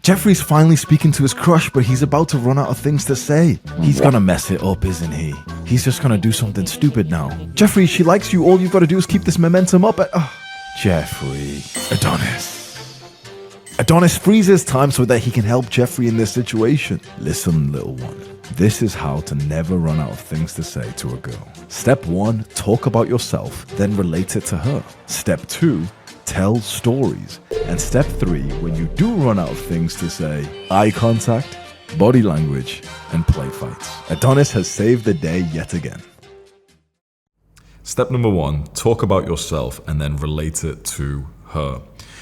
Jeffrey's finally speaking to his crush, but he's about to run out of things to say. He's gonna mess it up, isn't he? He's just gonna do something stupid now. Jeffrey, she likes you. All you've got to do is keep this momentum up. Jeffrey. Adonis freezes time so that he can help Jeffrey in this situation. Listen, little one. This is how to never run out of things to say to a girl. Step 1, talk about yourself, then relate it to her. Step 2, tell stories. And step 3, when you do run out of things to say, eye contact, body language, and play fights. Adonis has saved the day yet again. Step number 1, talk about yourself and then relate it to her.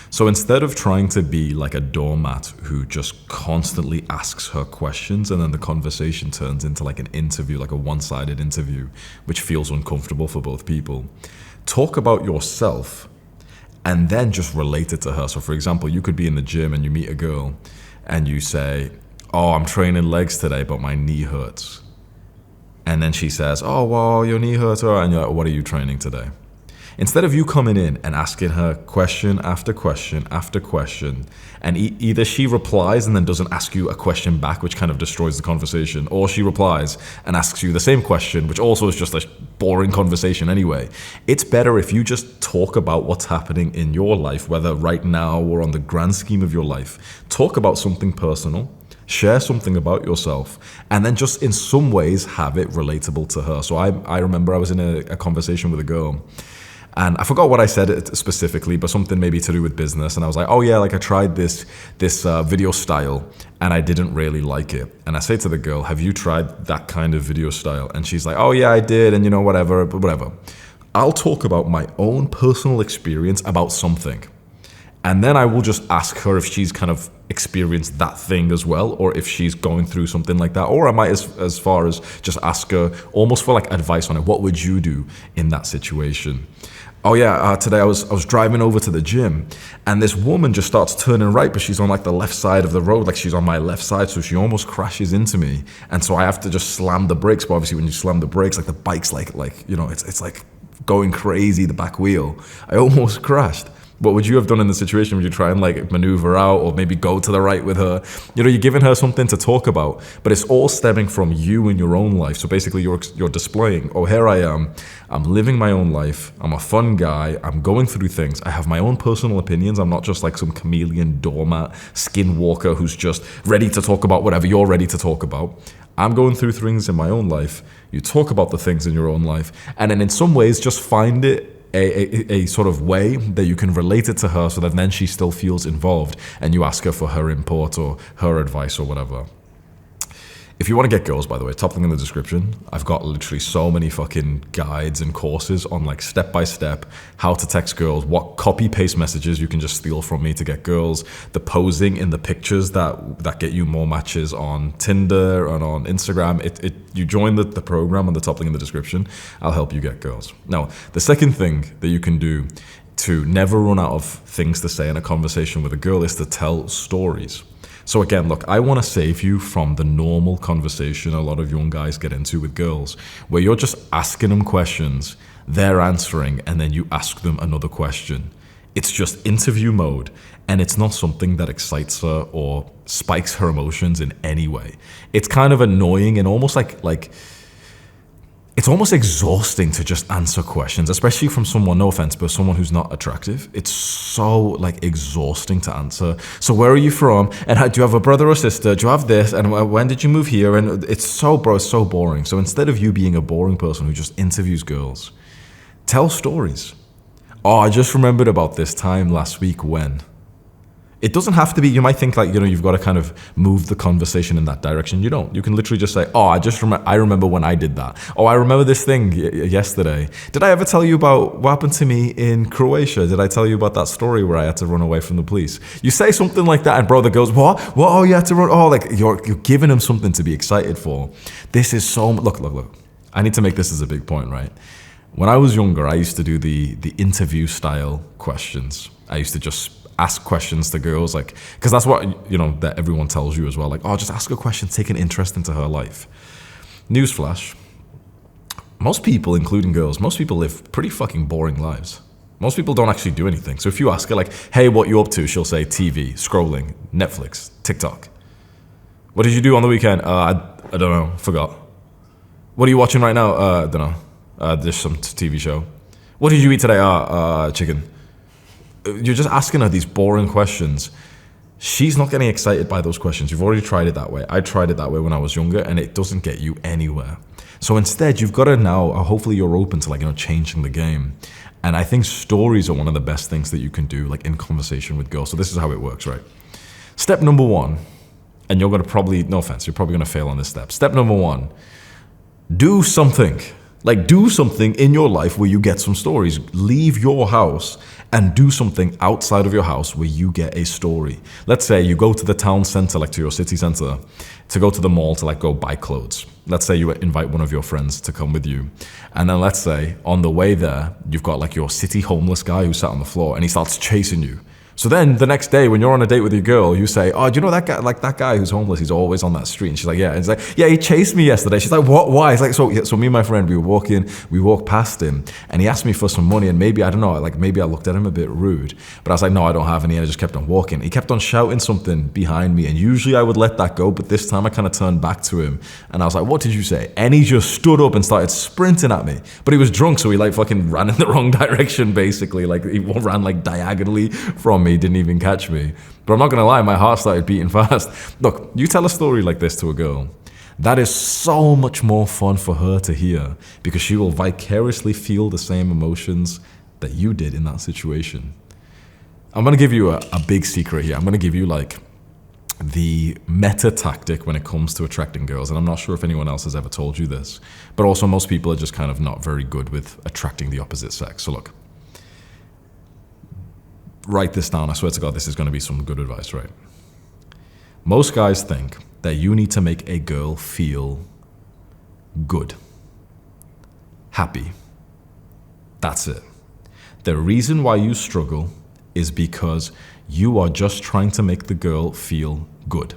So instead of trying to be like a doormat who just constantly asks her questions and then the conversation turns into like an interview, like a one-sided interview, which feels uncomfortable for both people, talk about yourself and then just relate it to her. So for example, you could be in the gym and you meet a girl and you say, oh, I'm training legs today, but my knee hurts. And then she says, oh, well, your knee hurts. And you're like, what are you training today? Instead of you coming in and asking her question after question after question, and either she replies and then doesn't ask you a question back, which kind of destroys the conversation, or she replies and asks you the same question, which also is just a boring conversation anyway. It's better if you just talk about what's happening in your life, whether right now or on the grand scheme of your life. Talk about something personal, share something about yourself, and then just in some ways have it relatable to her. So I remember I was in a conversation with a girl, and I forgot what I said specifically, but something maybe to do with business. And I was like, oh yeah, like I tried this video style and I didn't really like it. And I say to the girl, have you tried that kind of video style? And she's like, oh yeah, I did. And whatever. I'll talk about my own personal experience about something. And then I will just ask her if she's kind of experienced that thing as well, or if she's going through something like that. Or I might as far as just ask her almost for like advice on it. What would you do in that situation? Oh yeah, today I was driving over to the gym and this woman just starts turning right, but she's on like the left side of the road, like she's on my left side, so she almost crashes into me. And so I have to just slam the brakes, but obviously when you slam the brakes, like the bike's like it's like going crazy, the back wheel. I almost crashed. What would you have done in the situation? Would you try and like maneuver out or maybe go to the right with her? You know, you're giving her something to talk about, but it's all stemming from you in your own life. So basically you're displaying, oh, here I am. I'm living my own life. I'm a fun guy. I'm going through things. I have my own personal opinions. I'm not just like some chameleon doormat skinwalker who's just ready to talk about whatever you're ready to talk about. I'm going through things in my own life. You talk about the things in your own life. And then in some ways, just find it a sort of way that you can relate it to her so that then she still feels involved and you ask her for her input or her advice or whatever. If you want to get girls, by the way, top link in the description. I've got literally so many fucking guides and courses on like step-by-step how to text girls, what copy-paste messages you can just steal from me to get girls, the posing in the pictures that get you more matches on Tinder and on Instagram. You join the program on the top link in the description. I'll help you get girls. Now, the second thing that you can do to never run out of things to say in a conversation with a girl is to tell stories. So again, look, I want to save you from the normal conversation a lot of young guys get into with girls, where you're just asking them questions, they're answering, and then you ask them another question. It's just interview mode, and it's not something that excites her or spikes her emotions in any way. It's kind of annoying and almost like it's almost exhausting to just answer questions, especially from someone, no offense, but someone who's not attractive. It's so like exhausting to answer. So where are you from? And do you have a brother or sister? Do you have this? And when did you move here? And it's so boring. So instead of you being a boring person who just interviews girls, tell stories. Oh, I just remembered about this time last week when. It doesn't have to be, you might think like, you've got to kind of move the conversation in that direction. You don't. You can literally just say, oh, I remember when I did that. Oh, I remember this thing yesterday. Did I ever tell you about what happened to me in Croatia? Did I tell you about that story where I had to run away from the police? You say something like that and brother goes, what? Oh, you had to run? Oh, like you're giving him something to be excited for. This is so, look. I need to make this as a big point, right? When I was younger, I used to do the interview style questions. I used to just ask questions to girls, like, because that's what, that everyone tells you as well. Like, oh, just ask a question, take an interest into her life. Newsflash. Most people, including girls, most people live pretty fucking boring lives. Most people don't actually do anything. So if you ask her like, hey, what you up to? She'll say TV, scrolling, Netflix, TikTok. What did you do on the weekend? I don't know, forgot. What are you watching right now? I don't know. There's some TV show. What did you eat today? Chicken. You're just asking her these boring questions. She's not getting excited by those questions. You've already tried it that way. I tried it that way when I was younger, and it doesn't get you anywhere. So instead, you've got to now, hopefully you're open to changing the game. And I think stories are one of the best things that you can do in conversation with girls. So this is how it works, right? Step number one, and you're going to probably, no offense, you're probably going to fail on this step. Step number one, do something. Do something in your life where you get some stories. Leave your house and do something outside of your house where you get a story. Let's say you go to the town center, to your city center, to go to the mall to go buy clothes. Let's say you invite one of your friends to come with you. And then let's say on the way there, you've got your city homeless guy who sat on the floor and he starts chasing you. So then the next day when you're on a date with your girl, you say, oh, do you know that guy, that guy who's homeless, he's always on that street? And she's like, yeah. And he's like, yeah, he chased me yesterday. She's like, what, why? It's like, so me and my friend, we walked past him and he asked me for some money and maybe, I don't know, maybe I looked at him a bit rude, but I was like, no, I don't have any. And I just kept on walking. He kept on shouting something behind me and usually I would let that go, but this time I kind of turned back to him and I was like, what did you say? And he just stood up and started sprinting at me, but he was drunk. So he fucking ran in the wrong direction, basically. He ran diagonally from me, didn't even catch me. But I'm not gonna lie, my heart started beating fast. Look, you tell a story like this to a girl, that is so much more fun for her to hear because she will vicariously feel the same emotions that you did in that situation. I'm gonna give you a big secret here. I'm gonna give you the meta tactic when it comes to attracting girls, and I'm not sure if anyone else has ever told you this, but also most people are just kind of not very good with attracting the opposite sex. So look, write this down. I swear to God, this is going to be some good advice, right? Most guys think that you need to make a girl feel good, happy. That's it. The reason why you struggle is because you are just trying to make the girl feel good.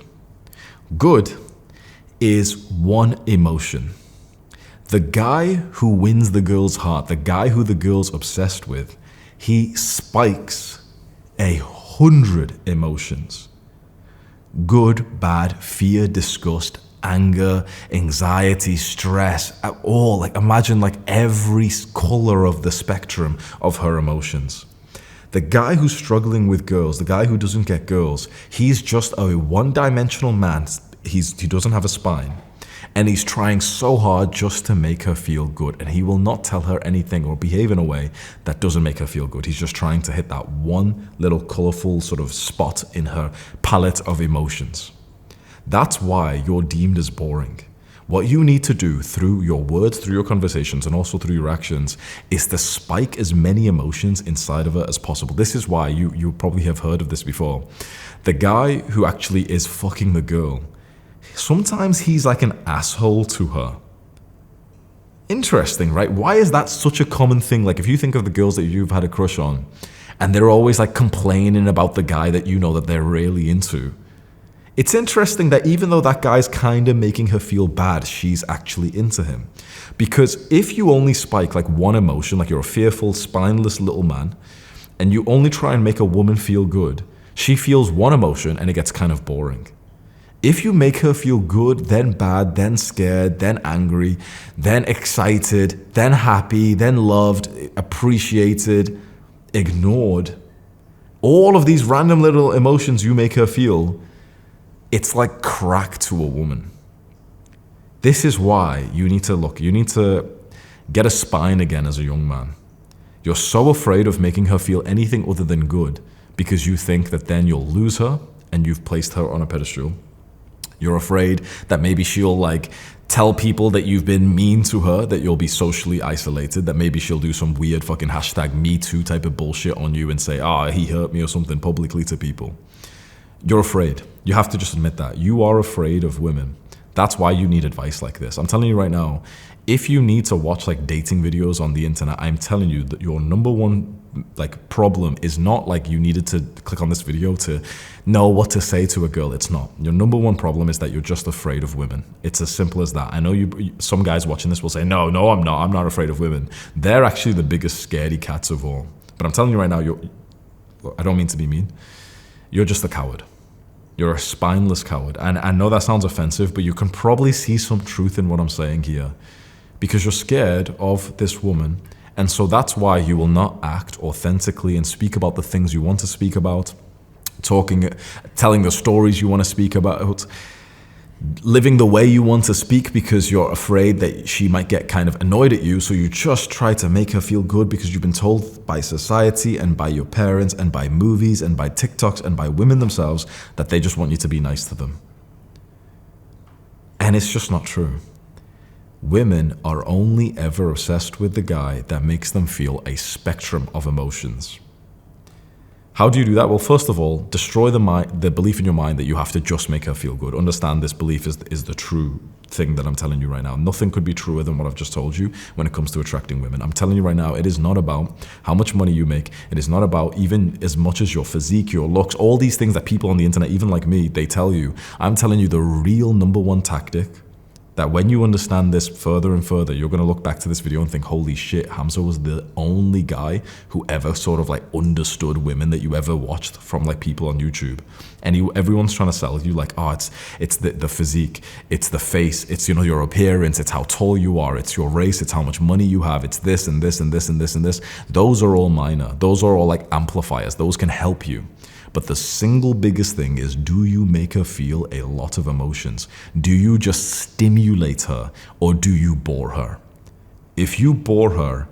Good is one emotion. The guy who wins the girl's heart, the guy who the girl's obsessed with, he spikes 100 emotions. Good, bad, fear, disgust, anger, anxiety, stress, all. Imagine every color of the spectrum of her emotions. The guy who's struggling with girls, the guy who doesn't get girls, he's just a one-dimensional man. He doesn't have a spine. And he's trying so hard just to make her feel good. And he will not tell her anything or behave in a way that doesn't make her feel good. He's just trying to hit that one little colorful sort of spot in her palette of emotions. That's why you're deemed as boring. What you need to do through your words, through your conversations, and also through your actions is to spike as many emotions inside of her as possible. This is why you probably have heard of this before. The guy who actually is fucking the girl, sometimes he's like an asshole to her. Interesting, right? Why is that such a common thing? If you think of the girls that you've had a crush on, and they're always complaining about the guy that you know that they're really into. It's interesting that even though that guy's kind of making her feel bad, she's actually into him. Because if you only spike one emotion, you're a fearful, spineless little man, and you only try and make a woman feel good, she feels one emotion and it gets kind of boring. If you make her feel good, then bad, then scared, then angry, then excited, then happy, then loved, appreciated, ignored, all of these random little emotions you make her feel, it's like crack to a woman. This is why you need to get a spine again as a young man. You're so afraid of making her feel anything other than good because you think that then you'll lose her and you've placed her on a pedestal. You're afraid that maybe she'll tell people that you've been mean to her, that you'll be socially isolated, that maybe she'll do some weird fucking #MeToo type of bullshit on you and say, he hurt me or something publicly to people. You're afraid. You have to just admit that. You are afraid of women. That's why you need advice like this. I'm telling you right now, if you need to watch dating videos on the internet, I'm telling you that your number one problem is not you needed to click on this video to know what to say to a girl. It's not. Your number one problem is that you're just afraid of women. It's as simple as that. I know some guys watching this will say, no, I'm not afraid of women. They're actually the biggest scaredy cats of all. But I'm telling you right now, I don't mean to be mean. You're just a coward. You're a spineless coward. And I know that sounds offensive, but you can probably see some truth in what I'm saying here. Because you're scared of this woman. And so that's why you will not act authentically and speak about the things you want to speak about, telling the stories you want to speak about, living the way you want to speak because you're afraid that she might get kind of annoyed at you. So you just try to make her feel good because you've been told by society and by your parents and by movies and by TikToks and by women themselves that they just want you to be nice to them. And it's just not true. Women are only ever obsessed with the guy that makes them feel a spectrum of emotions. How do you do that? Well, first of all, destroy the belief in your mind that you have to just make her feel good. Understand this belief is the true thing that I'm telling you right now. Nothing could be truer than what I've just told you when it comes to attracting women. I'm telling you right now, it is not about how much money you make. It is not about even as much as your physique, your looks, all these things that people on the internet, even like me, they tell you. I'm telling you the real number one tactic that when you understand this further and further, you're going to look back to this video and think, holy shit, Hamza was the only guy who ever sort of like understood women that you ever watched from like people on YouTube. And everyone's trying to sell you like, oh, it's the physique, it's the face, it's, you know, your appearance, it's how tall you are, it's your race, it's how much money you have, it's this and this and this and this and this. Those are all minor. Those are all like amplifiers. Those can help you. But the single biggest thing is, do you make her feel a lot of emotions? Do you just stimulate her or do you bore her? If you bore her,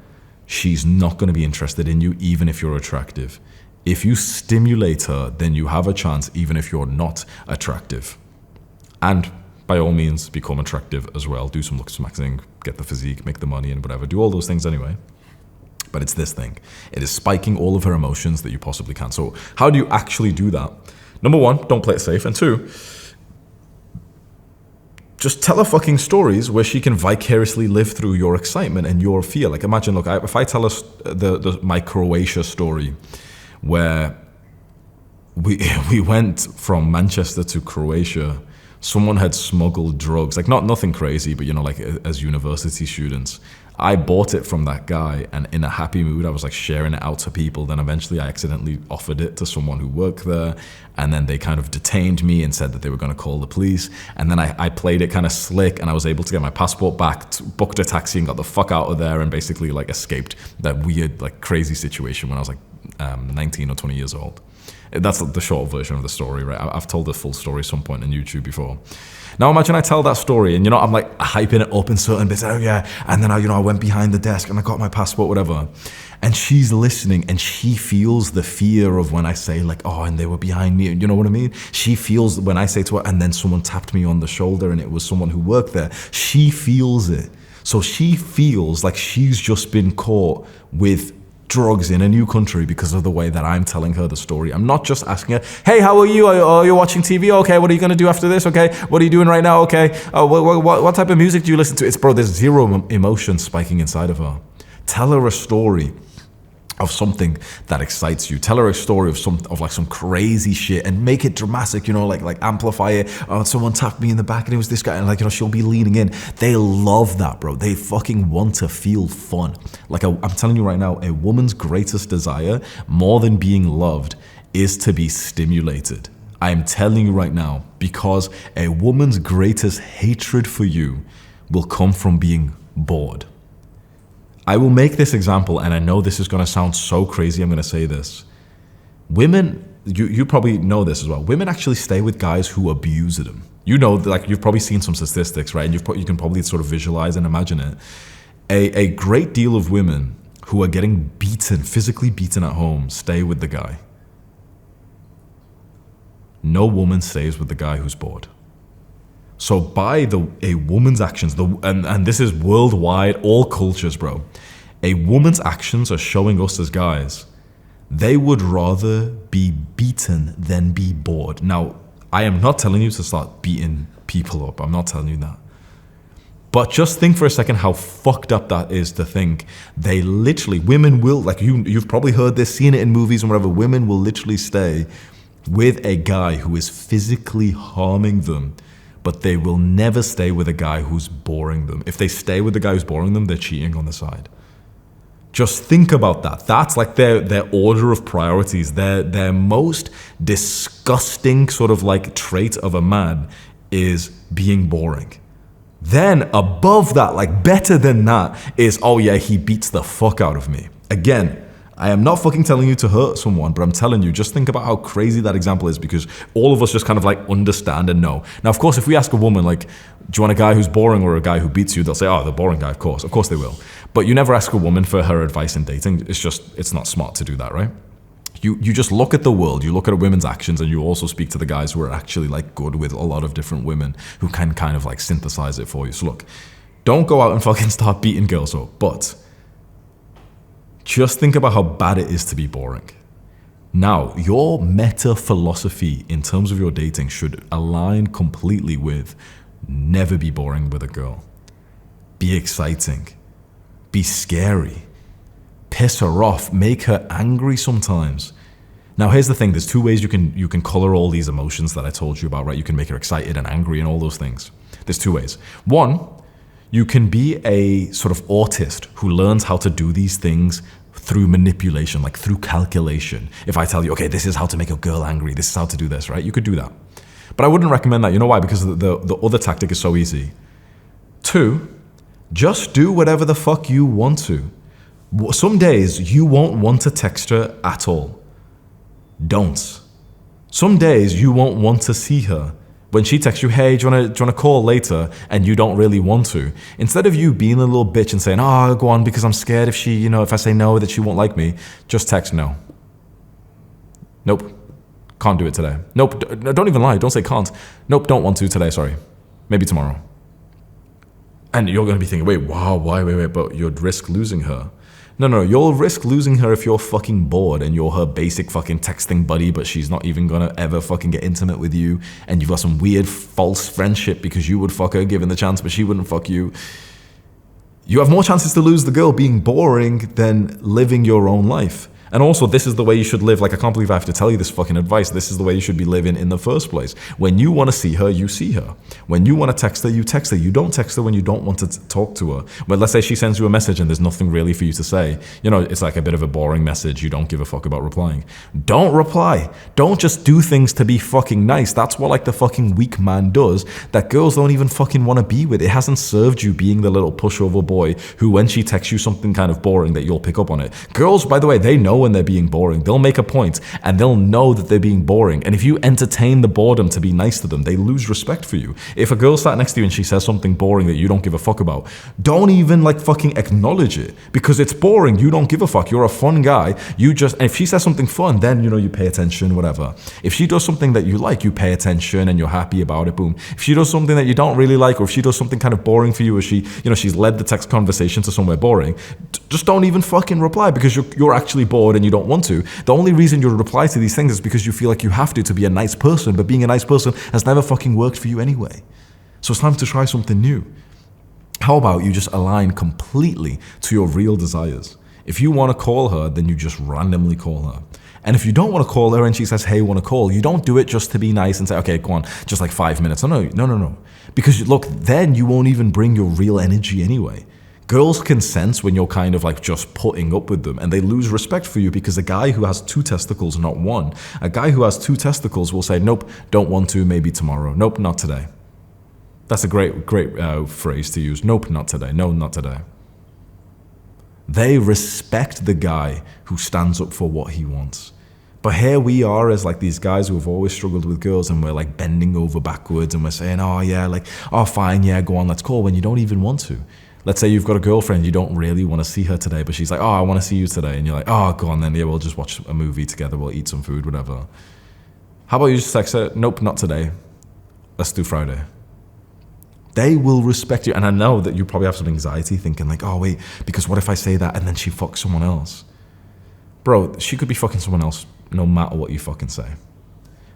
she's not going to be interested in you even if you're attractive. If you stimulate her, then you have a chance even if you're not attractive. And by all means, become attractive as well. Do some looks maxing, get the physique, make the money and whatever. Do all those things anyway. But it's this thing. It is spiking all of her emotions that you possibly can. So how do you actually do that? Number one, don't play it safe. And two, just tell her fucking stories where she can vicariously live through your excitement and your fear. Like imagine, look, if I tell us my Croatia story where we went from Manchester to Croatia, someone had smuggled drugs, like nothing crazy, but you know, like as university students, I bought it from that guy and in a happy mood, I was like sharing it out to people. Then eventually I accidentally offered it to someone who worked there. And then they kind of detained me and said that they were going to call the police. And then I played it kind of slick and I was able to get my passport back, booked a taxi and got the fuck out of there and basically like escaped that weird, like crazy situation when I was like 19 or 20 years old. That's the short version of the story, right? I've told the full story at some point on YouTube before. Now imagine I tell that story and, you know, I'm like hyping it up in certain bits. Oh yeah. And then I went behind the desk and I got my passport, whatever. And she's listening and she feels the fear of when I say like, oh, and they were behind me. You know what I mean? She feels when I say to her, and then someone tapped me on the shoulder and it was someone who worked there. She feels it. So she feels like she's just been caught with drugs in a new country because of the way that I'm telling her the story. I'm not just asking her, hey, how are you? Are you watching TV? Okay, what are you going to do after this? Okay, what are you doing right now? Okay, what type of music do you listen to? It's, bro, there's zero emotion spiking inside of her. Tell her a story of something that excites you. Tell her a story of some crazy shit and make it dramatic, you know, like amplify it. Oh, someone tapped me in the back and it was this guy, and like, you know, she'll be leaning in. They love that, bro. They fucking want to feel fun. Like I'm telling you right now, a woman's greatest desire, more than being loved, is to be stimulated. I am telling you right now, because a woman's greatest hatred for you will come from being bored. I will make this example, and I know this is going to sound so crazy, I'm going to say this. Women, you probably know this as well. Women actually stay with guys who abuse them. You know, like you've probably seen some statistics, right? And you can probably sort of visualize and imagine it. A great deal of women who are getting beaten, physically beaten at home, stay with the guy. No woman stays with the guy who's bored. So by a woman's actions, and this is worldwide, all cultures, bro. A woman's actions are showing us as guys, they would rather be beaten than be bored. Now, I am not telling you to start beating people up. I'm not telling you that. But just think for a second how fucked up that is to think they literally, women will, like you've probably heard this, seen it in movies and whatever, women will literally stay with a guy who is physically harming them, but they will never stay with a guy who's boring them. If they stay with the guy who's boring them, they're cheating on the side. Just think about that. That's like their order of priorities. Their most disgusting sort of like trait of a man is being boring. Then above that, like better than that, is, oh yeah, he beats the fuck out of me. Again, I am not fucking telling you to hurt someone, but I'm telling you, just think about how crazy that example is, because all of us just kind of like understand and know. Now, of course, if we ask a woman, like, do you want a guy who's boring or a guy who beats you? They'll say, oh, the boring guy, of course. Of course they will. But you never ask a woman for her advice in dating. It's not smart to do that, right? You just look at the world, you look at a women's actions, and you also speak to the guys who are actually like good with a lot of different women who can kind of like synthesize it for you. So look, don't go out and fucking start beating girls up, but just think about how bad it is to be boring. Now, your meta philosophy in terms of your dating should align completely with never be boring with a girl. Be exciting. Be scary. Piss her off. Make her angry sometimes. Now, here's the thing. There's two ways you can color all these emotions that I told you about, right? You can make her excited and angry and all those things. There's two ways. One, you can be a sort of autist who learns how to do these things through manipulation, like through calculation. If I tell you, okay, this is how to make a girl angry, this is how to do this, right? You could do that. But I wouldn't recommend that. You know why? Because the other tactic is so easy. Two, just do whatever the fuck you want to. Some days you won't want to text her at all. Don't. Some days you won't want to see her. When she texts you, hey, do you want to call later? And you don't really want to. Instead of you being a little bitch and saying, oh, go on because I'm scared if I say no that she won't like me, just text no. Nope. Can't do it today. Nope. Don't even lie. Don't say can't. Nope, don't want to today, sorry. Maybe tomorrow. And you're going to be thinking, wait, wow, why, wait, but you'd risk losing her. No, you'll risk losing her if you're fucking bored and you're her basic fucking texting buddy, but she's not even gonna ever fucking get intimate with you, and you've got some weird false friendship because you would fuck her given the chance, but she wouldn't fuck you. You have more chances to lose the girl being boring than living your own life. And also, this is the way you should live. Like, I can't believe I have to tell you this fucking advice. This is the way you should be living in the first place. When you want to see her, you see her. When you want to text her, you text her. You don't text her when you don't want to talk to her. But let's say she sends you a message and there's nothing really for you to say. You know, it's like a bit of a boring message. You don't give a fuck about replying. Don't reply. Don't just do things to be fucking nice. That's what like the fucking weak man does that girls don't even fucking want to be with. It hasn't served you being the little pushover boy who, when she texts you something kind of boring, that you'll pick up on it. Girls, by the way, they know when they're being boring. They'll make a point and they'll know that they're being boring. And if you entertain the boredom to be nice to them, they lose respect for you. If a girl sat next to you and she says something boring that you don't give a fuck about, don't even like fucking acknowledge it because it's boring. You don't give a fuck. You're a fun guy. And if she says something fun, then, you know, you pay attention, whatever. If she does something that you like, you pay attention and you're happy about it, boom. If she does something that you don't really like, or if she does something kind of boring for you, or she, you know, she's led the text conversation to somewhere boring, just don't even fucking reply because you're actually bored and you don't want to. The only reason you reply to these things is because you feel like you have to be a nice person, but being a nice person has never fucking worked for you anyway. So it's time to try something new. How about you just align completely to your real desires? If you want to call her, then you just randomly call her. And if you don't want to call her and she says, hey, want to call, you don't do it just to be nice and say, okay, go on, just like 5 minutes. No. Because look, then you won't even bring your real energy anyway. Girls can sense when you're kind of like just putting up with them, and they lose respect for you because a guy who has 2 testicles, not 1, a guy who has 2 testicles will say, nope, don't want to, maybe tomorrow. Nope, not today. That's a great phrase to use. Nope, not today. No, not today. They respect the guy who stands up for what he wants. But here we are as like these guys who have always struggled with girls, and we're like bending over backwards and we're saying, oh yeah, like, oh fine, yeah, go on, let's call, when you don't even want to. Let's say you've got a girlfriend, you don't really want to see her today, but she's like, oh, I want to see you today. And you're like, oh, go on then, yeah, we'll just watch a movie together, we'll eat some food, whatever. How about you just text her, nope, not today. Let's do Friday. They will respect you. And I know that you probably have some anxiety thinking like, oh wait, because what if I say that and then she fucks someone else? Bro, she could be fucking someone else no matter what you fucking say.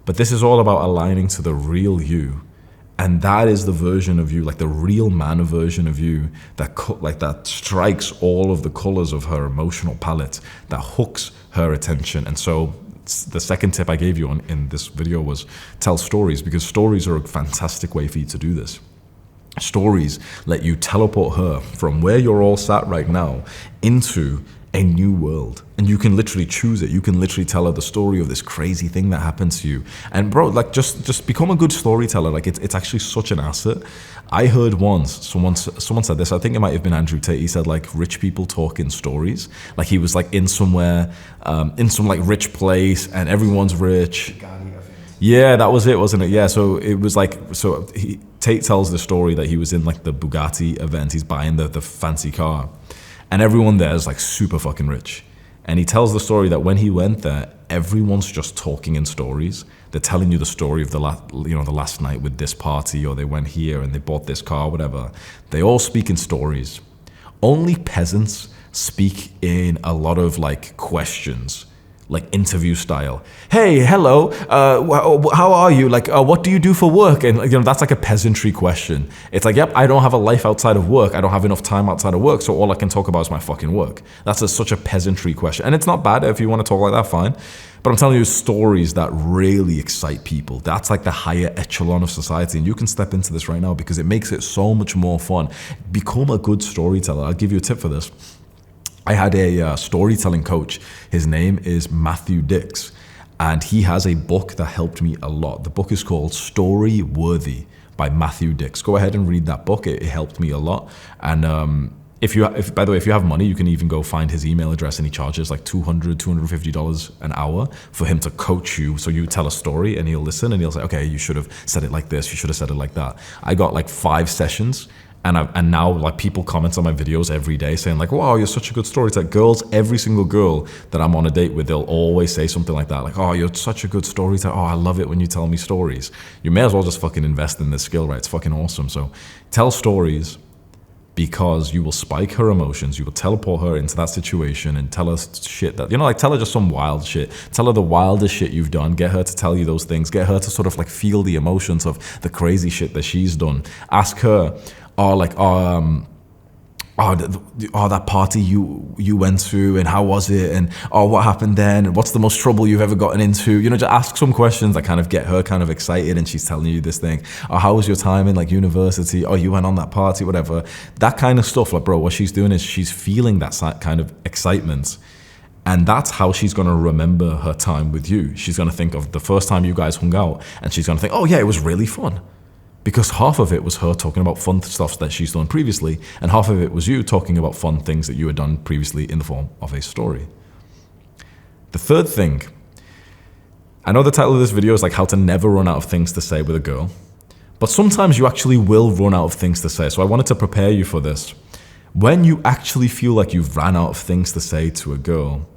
But this is all about aligning to the real you. And that is the version of you, like the real man version of you that strikes all of the colors of her emotional palette, that hooks her attention. And so the second tip I gave you in this video was tell stories, because stories are a fantastic way for you to do this. Stories let you teleport her from where you're all sat right now into a new world, and you can literally choose it. You can literally tell her the story of this crazy thing that happened to you. And bro, like just become a good storyteller. Like it's actually such an asset. I heard once someone said this. I think it might have been Andrew Tate. He said like rich people talk in stories. Like he was like in somewhere, in some like rich place, and everyone's rich. Yeah, that was it, wasn't it? Yeah, so it was like, Tate tells the story that he was in like the Bugatti event. He's buying the fancy car, and everyone there is like super fucking rich. And he tells the story that when he went there, everyone's just talking in stories. They're telling you the story of the last night with this party, or they went here and they bought this car, whatever. They all speak in stories. Only peasants speak in a lot of like questions, like interview style. Hey, hello, how are you? Like, what do you do for work? And that's like a peasantry question. It's like, yep, I don't have a life outside of work. I don't have enough time outside of work, so all I can talk about is my fucking work. That's such a peasantry question. And it's not bad. If you want to talk like that, fine. But I'm telling you stories that really excite people. That's like the higher echelon of society. And you can step into this right now because it makes it so much more fun. Become a good storyteller. I'll give you a tip for this. I had a storytelling coach. His name is Matthew Dix, and he has a book that helped me a lot. The book is called Story Worthy by Matthew Dix. Go ahead and read that book. It helped me a lot. And by the way, if you have money, you can even go find his email address, and he charges like $200, $250 an hour for him to coach you. So you tell a story and he'll listen and he'll say, okay, you should have said it like this. You should have said it like that. I got like 5 sessions. And now like people comment on my videos every day saying like, wow, you're such a good storyteller. Girls, every single girl that I'm on a date with, they'll always say something like that. Like, oh, you're such a good storyteller. Oh, I love it when you tell me stories. You may as well just fucking invest in this skill, right? It's fucking awesome. So tell stories, because you will spike her emotions. You will teleport her into that situation and tell her shit that, like tell her just some wild shit. Tell her the wildest shit you've done. Get her to tell you those things. Get her to sort of like feel the emotions of the crazy shit that she's done. Ask her, that party you went to, and how was it, and what happened then, and what's the most trouble you've ever gotten into? Just ask some questions that kind of get her kind of excited, and she's telling you this thing. How was your time in like university? You went on that party, whatever. That kind of stuff. Like, bro, what she's doing is she's feeling that kind of excitement. And that's how she's going to remember her time with you. She's going to think of the first time you guys hung out, and she's going to think, oh yeah, it was really fun. Because half of it was her talking about fun stuff that she's done previously, and half of it was you talking about fun things that you had done previously in the form of a story. The third thing, I know the title of this video is like how to never run out of things to say with a girl, but sometimes you actually will run out of things to say. So I wanted to prepare you for this. When you actually feel like you've ran out of things to say to a girl,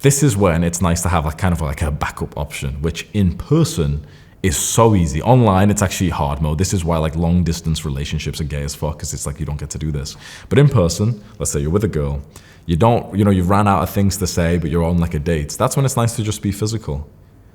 this is when it's nice to have like kind of like a backup option, which in person is so easy. Online, it's actually hard mode. This is why like long distance relationships are gay as fuck, because it's like you don't get to do this. But in person, let's say you're with a girl, you've ran out of things to say, but you're on like a date. That's when it's nice to just be physical.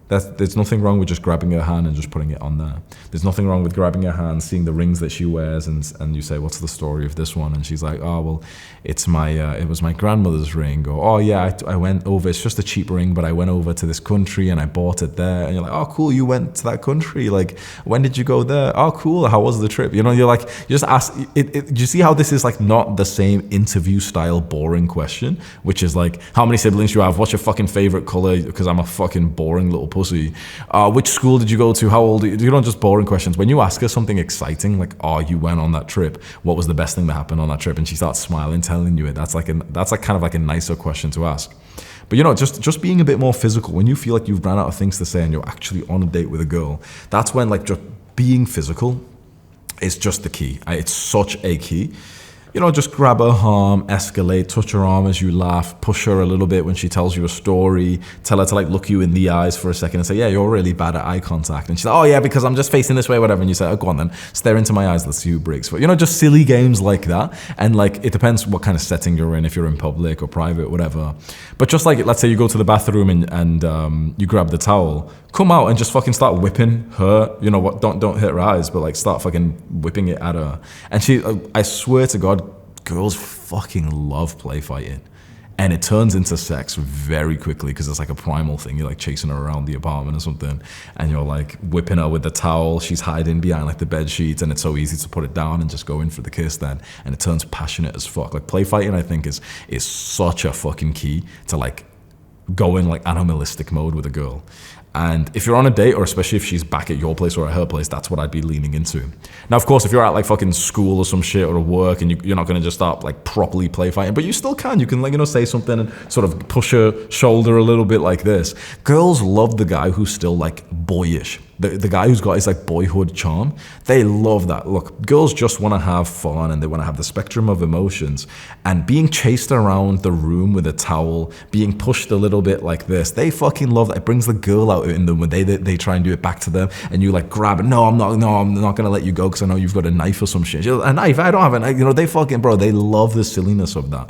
There's nothing wrong with just grabbing her hand and just putting it on there. There's nothing wrong with grabbing her hand, seeing the rings that she wears, and you say, what's the story of this one? And she's like, oh, well, it was my grandmother's ring. Or, oh yeah, I went over, it's just a cheap ring, but I went over to this country and I bought it there. And you're like, oh cool, you went to that country. Like, when did you go there? Oh cool, how was the trip? You're like, you just ask, do you see how this is like not the same interview style boring question, which is like, how many siblings you have? What's your fucking favorite color? Because I'm a fucking boring little pussy. Which school did you go to? How old are you? You don't just boring questions. When you ask her something exciting, like, oh, you went on that trip. What was the best thing that happened on that trip? And she starts smiling, telling you it. That's like kind of like a nicer question to ask. But just being a bit more physical. When you feel like you've ran out of things to say and you're actually on a date with a girl, that's when like just being physical is just the key. It's such a key. Just grab her arm, escalate, touch her arm as you laugh, push her a little bit when she tells you a story, tell her to like look you in the eyes for a second and say, yeah, you're really bad at eye contact. And she's like, oh yeah, because I'm just facing this way, whatever. And you say, oh, go on then, stare into my eyes, let's see who breaks. But just silly games like that. And like, it depends what kind of setting you're in, if you're in public or private, whatever. But just like, let's say you go to the bathroom and you grab the towel, come out and just fucking start whipping her, don't hit her eyes, but like start fucking whipping it at her. And I swear to God, girls fucking love play fighting. And it turns into sex very quickly because it's like a primal thing. You're like chasing her around the apartment or something, and you're like whipping her with the towel. She's hiding behind like the bed sheets, and it's so easy to put it down and just go in for the kiss then. And it turns passionate as fuck. Like play fighting, I think is such a fucking key to like go in like animalistic mode with a girl. And if you're on a date, or especially if she's back at your place or at her place, that's what I'd be leaning into. Now, of course, if you're at like fucking school or some shit or work, and you're not going to just start like properly play fighting, but you still can. You can like, say something and sort of push her shoulder a little bit like this. Girls love the guy who's still like boyish. The guy who's got his like boyhood charm. They love that. Look, girls just want to have fun, and they want to have the spectrum of emotions. And being chased around the room with a towel, being pushed a little bit like this, they fucking love that. It brings the girl out in them when they try and do it back to them, and you like grab it. No, I'm not gonna let you go because I know you've got a knife or some shit. A knife? I don't have a knife. They fucking, bro, they love the silliness of that.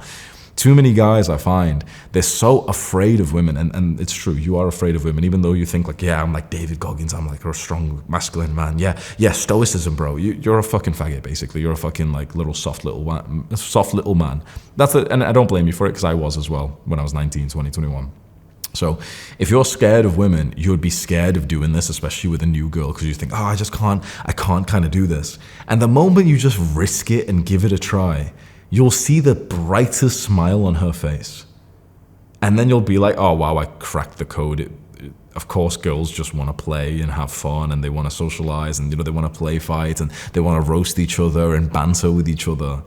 Too many guys, I find, they're so afraid of women, and it's true, you are afraid of women, even though you think like, yeah, I'm like David Goggins, I'm like a strong masculine man, yeah, stoicism, bro. You're a fucking faggot, basically. You're a fucking like soft little man. And I don't blame you for it, because I was as well when I was 19, 20, 21. So if you're scared of women, you would be scared of doing this, especially with a new girl, because you think, oh, I can't kind of do this. And the moment you just risk it and give it a try, you'll see the brightest smile on her face. And then you'll be like, oh, wow, I cracked the code. Of course, girls just want to play and have fun, and they want to socialize, and they want to play fight, and they want to roast each other and banter with each other.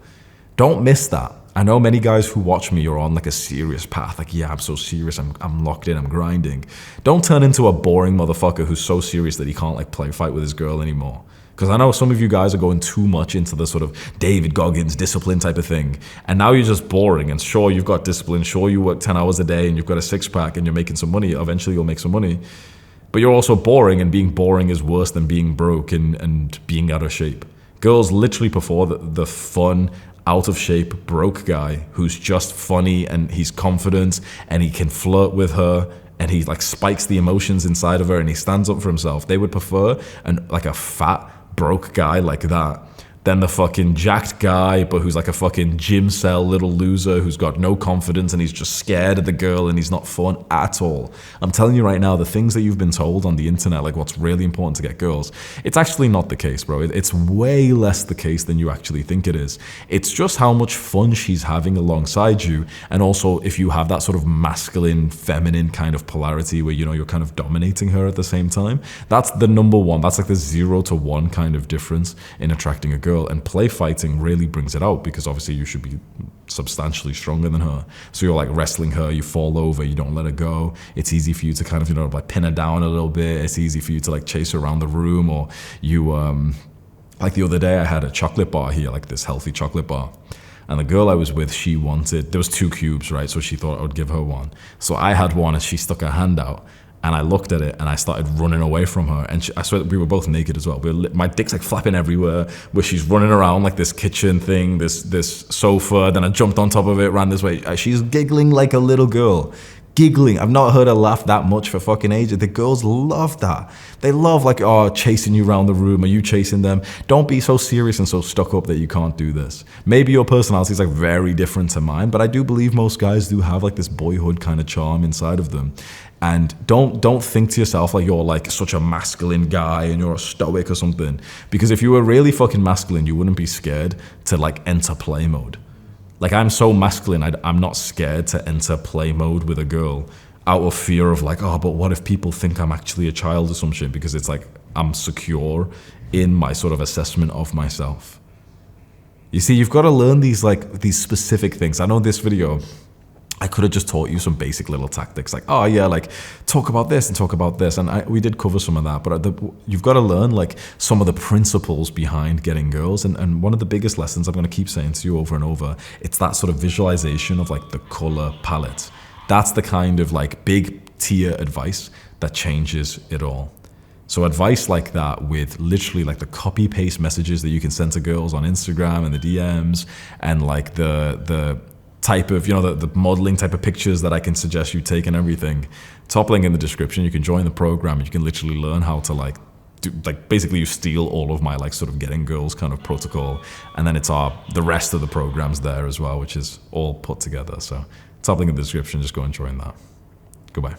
Don't miss that. I know many guys who watch me are on like a serious path. Like, yeah, I'm so serious. I'm locked in. I'm grinding. Don't turn into a boring motherfucker who's so serious that he can't like play fight with his girl anymore. Because I know some of you guys are going too much into the sort of David Goggins discipline type of thing. And now you're just boring. And sure, you've got discipline. Sure, you work 10 hours a day and you've got a six-pack and you're making some money. Eventually, you'll make some money. But you're also boring, and being boring is worse than being broke and being out of shape. Girls literally prefer the fun, out of shape, broke guy who's just funny and he's confident and he can flirt with her, and he like spikes the emotions inside of her and he stands up for himself. They would prefer like a fat, broke guy like that than the fucking jacked guy but who's like a fucking gym cell little loser who's got no confidence and he's just scared of the girl and he's not fun at all. I'm telling you right now, the things that you've been told on the internet, like what's really important to get girls, it's actually not the case, bro. It's way less the case than you actually think it is. It's just how much fun she's having alongside you, and also if you have that sort of masculine, feminine kind of polarity where you're kind of dominating her at the same time. That's the number one. That's like the 0 to 1 kind of difference in attracting a girl. And play fighting really brings it out, because obviously you should be substantially stronger than her. So you're like wrestling her, you fall over, you don't let her go. It's easy for you to kind of, like pin her down a little bit. It's easy for you to like chase her around the room, or you, like the other day I had a chocolate bar here, like this healthy chocolate bar. And the girl I was with, she wanted, there was 2 cubes, right? So she thought I would give her one. So I had one and she stuck her hand out. And I looked at it and I started running away from her. And I swear we were both naked as well. My dick's like flapping everywhere, where she's running around like this kitchen thing, this sofa. Then I jumped on top of it, ran this way. She's giggling like a little girl. Giggling. I've not heard her laugh that much for fucking ages. The girls love that. They love like, oh, chasing you around the room. Are you chasing them? Don't be so serious and so stuck up that you can't do this. Maybe your personality is like very different to mine, but I do believe most guys do have like this boyhood kind of charm inside of them. And don't think to yourself like you're like such a masculine guy and you're a stoic or something. Because if you were really fucking masculine, you wouldn't be scared to like enter play mode. Like, I'm so masculine, I'm not scared to enter play mode with a girl out of fear of like, oh, but what if people think I'm actually a child or some shit? Because it's like I'm secure in my sort of assessment of myself. You see, you've got to learn these specific things. I know this video, I could have just taught you some basic little tactics like, oh yeah, like talk about this and talk about this. And we did cover some of that, but you've got to learn like some of the principles behind getting girls. And one of the biggest lessons I'm going to keep saying to you over and over, it's that sort of visualization of like the color palette. That's the kind of like big tier advice that changes it all. So advice like that with literally like the copy paste messages that you can send to girls on Instagram and the DMs, and like the type of, the modeling type of pictures that I can suggest you take and everything. Top link in the description. You can join the program. You can literally learn how to like do, like basically you steal all of my like sort of getting girls kind of protocol, and then it's the rest of the programs there as well, which is all put together. So Top link in the description. Just go and join that. Goodbye.